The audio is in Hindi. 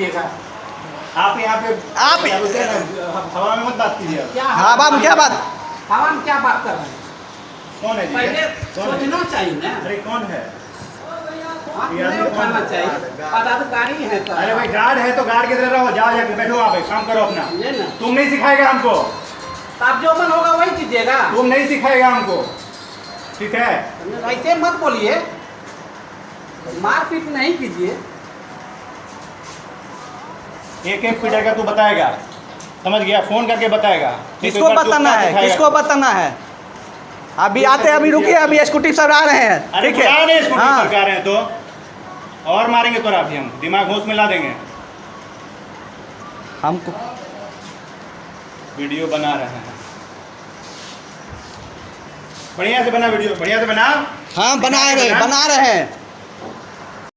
कीजिएगा। आप यहाँ पे आप हवा में मत बात कीजिए। क्या हाँ बाबू क्या बात? हवा में क्या बात कर रहे हैं? कौन है जी? पहले कौन है? सोचना चाहिए ना। अरे कौन है? हाथ ये नहीं आदमी उठाना कौन है? चाहिए। पदाधिकारी है तो अरे भाई गार्ड है तो गार्ड की तरह रहो, जाओ जाके बैठो वहाँ पे, काम करो अपना। ये ना तुम नहीं सिखाएगा हमको, तो आप जो मन होगा वही कीजिएगा। तुम नहीं सिखाएगा हमको, ठीक है? ऐसे मत बोलिए, मारपीट नहीं कीजिए। एक एक पीटेगा तू बताएगा, समझ गया? फोन करके बताएगा। किसको बताना है? किसको बताना है? अभी आते हैं, अभी रुकिए, अभी स्कूटी सब आ रहे हैं। अरे ठीक है बुला रहे स्कूटी हाँ। पर आ रहे हैं तो और मारेंगे तो अभी हम दिमाग होश में ला देंगे। हमको वीडियो बना रहे हैं, बढ़िया से बना वीडियो, बढ़िया से बना। हाँ बना रहे हैं।